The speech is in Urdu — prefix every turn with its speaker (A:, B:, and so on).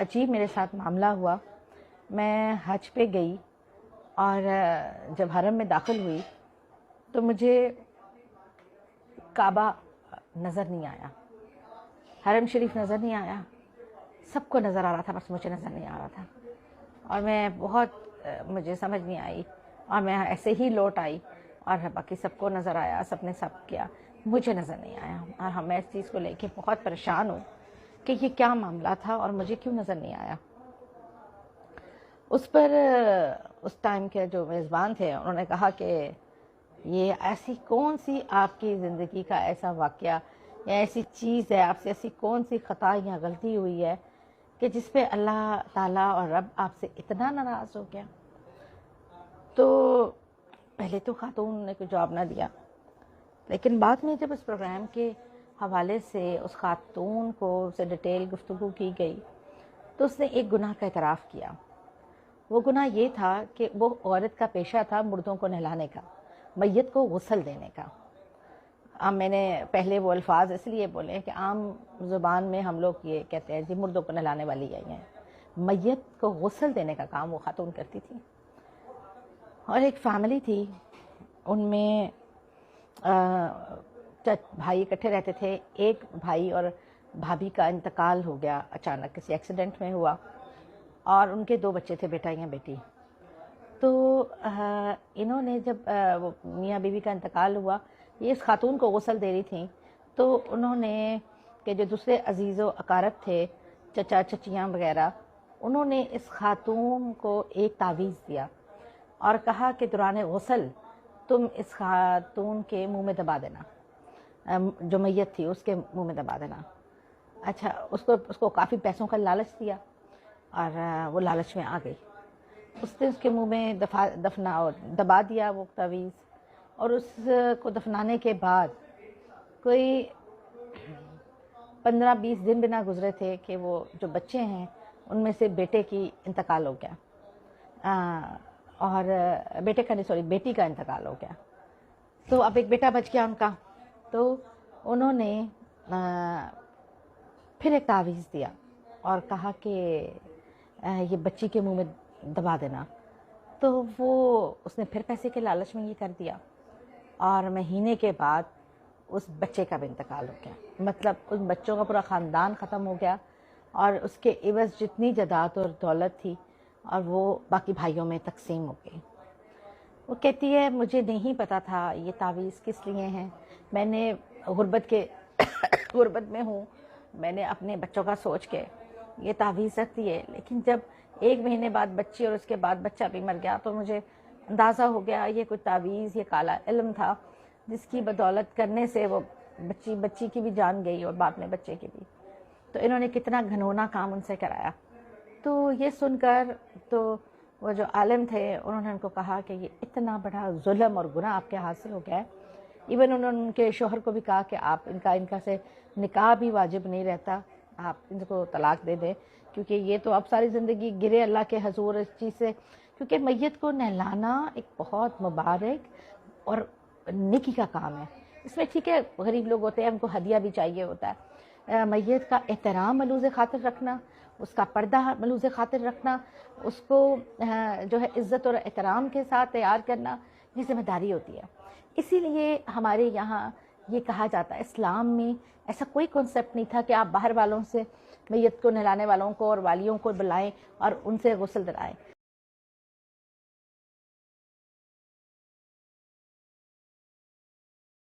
A: عجیب میرے ساتھ معاملہ ہوا. میں حج پہ گئی اور جب حرم میں داخل ہوئی تو مجھے کعبہ نظر نہیں آیا, حرم شریف نظر نہیں آیا. سب کو نظر آ رہا تھا, بس مجھے نظر نہیں آ رہا تھا. اور میں مجھے سمجھ نہیں آئی, اور میں ایسے ہی لوٹ آئی, اور باقی سب کو نظر آیا, سب نے سب کیا, مجھے نظر نہیں آیا. اور میں اس چیز کو لے کے بہت پریشان ہوں کہ یہ کیا معاملہ تھا اور مجھے کیوں نظر نہیں آیا. اس پر اس ٹائم کے جو میزبان تھے انہوں نے کہا کہ یہ ایسی کون سی آپ کی زندگی کا ایسا واقعہ یا ایسی چیز ہے, آپ سے ایسی کون سی خطا یا غلطی ہوئی ہے کہ جس پہ اللہ تعالیٰ اور رب آپ سے اتنا ناراض ہو گیا. تو پہلے تو خاتون نے کوئی جواب نہ دیا, لیکن بعد میں جب اس پروگرام کے حوالے سے اس خاتون کو سے ڈیٹیل گفتگو کی گئی تو اس نے ایک گناہ کا اعتراف کیا. وہ گناہ یہ تھا کہ وہ عورت کا پیشہ تھا مردوں کو نہلانے کا, میت کو غسل دینے کا. میں نے پہلے وہ الفاظ اس لیے بولے کہ عام زبان میں ہم لوگ یہ کہتے ہیں جی مردوں کو نہلانے والی ہیں, میت کو غسل دینے کا کام وہ خاتون کرتی تھی. اور ایک فیملی تھی, ان میں بھائی اکٹھے رہتے تھے. ایک بھائی اور بھابھی کا انتقال ہو گیا اچانک, کسی ایکسیڈنٹ میں ہوا, اور ان کے 2 بچے تھے, بیٹا یا بیٹی. تو انہوں نے جب وہ میاں بیوی کا انتقال ہوا, یہ اس خاتون کو غسل دے رہی تھیں, تو انہوں نے کہ جو دوسرے عزیز و اقارب تھے, چچا چچیاں وغیرہ, انہوں نے اس خاتون کو ایک تعویذ دیا اور کہا کہ دوران غسل تم اس خاتون کے منہ میں دبا دینا, جو میت تھی اس کے منہ میں دبا دینا. اچھا, اس کو کافی پیسوں کا لالچ دیا اور وہ لالچ میں آ گئی. اس نے اس کے منہ میں دبا دیا وہ تعویذ, اور اس کو دفنانے کے بعد کوئی 15-20 دن بھی نہ گزرے تھے کہ وہ جو بچے ہیں ان میں سے بیٹے کی انتقال ہو گیا, اور بیٹی کا انتقال ہو گیا. تو اب ایک بیٹا بچ گیا ان کا. تو انہوں نے پھر ایک تعویذ دیا اور کہا کہ یہ بچی کے منہ میں دبا دینا. تو وہ اس نے پھر پیسے کے لالچ میں یہ کر دیا, اور مہینے کے بعد اس بچے کا بھی انتقال ہو گیا. مطلب ان بچوں کا پورا خاندان ختم ہو گیا, اور اس کے عوض جتنی جائیداد اور دولت تھی اور وہ باقی بھائیوں میں تقسیم ہو گئی. وہ کہتی ہے مجھے نہیں پتا تھا یہ تعویذ کس لیے ہیں, میں نے غربت میں ہوں, میں نے اپنے بچوں کا سوچ کے یہ تعویذ رکھ دی ہے. لیکن جب 1 مہینے بعد بچی اور اس کے بعد بچہ بھی مر گیا تو مجھے اندازہ ہو گیا یہ کوئی تعویذ, یہ کالا علم تھا جس کی بدولت کرنے سے وہ بچی کی بھی جان گئی اور بعد میں بچے کی بھی. تو انہوں نے کتنا گھنونا کام ان سے کرایا. تو یہ سن کر تو وہ جو عالم تھے انہوں نے ان کو کہا کہ یہ اتنا بڑا ظلم اور گناہ آپ کے ہاتھ سے ہو گیا ہے. ایون انہوں نے ان کے شوہر کو بھی کہا کہ آپ ان کا سے نکاح بھی واجب نہیں رہتا, آپ ان کو طلاق دے دیں, کیونکہ یہ تو اب ساری زندگی گرے اللہ کے حضور اس چیز سے. کیونکہ میت کو نہلانا ایک بہت مبارک اور نیکی کا کام ہے. اس میں ٹھیک ہے غریب لوگ ہوتے ہیں, ان کو ہدیہ بھی چاہیے ہوتا ہے, میت کا احترام ملوز خاطر رکھنا, اس کا پردہ ملوز خاطر رکھنا, اس کو جو ہے عزت اور احترام کے ساتھ تیار کرنا, یہ ذمہ داری ہوتی ہے. اسی لیے ہمارے یہاں یہ کہا جاتا ہے, اسلام میں ایسا کوئی کنسپٹ نہیں تھا کہ آپ باہر والوں سے میت کو نہلانے والوں کو اور والیوں کو بلائیں اور ان سے غسل دلائیں.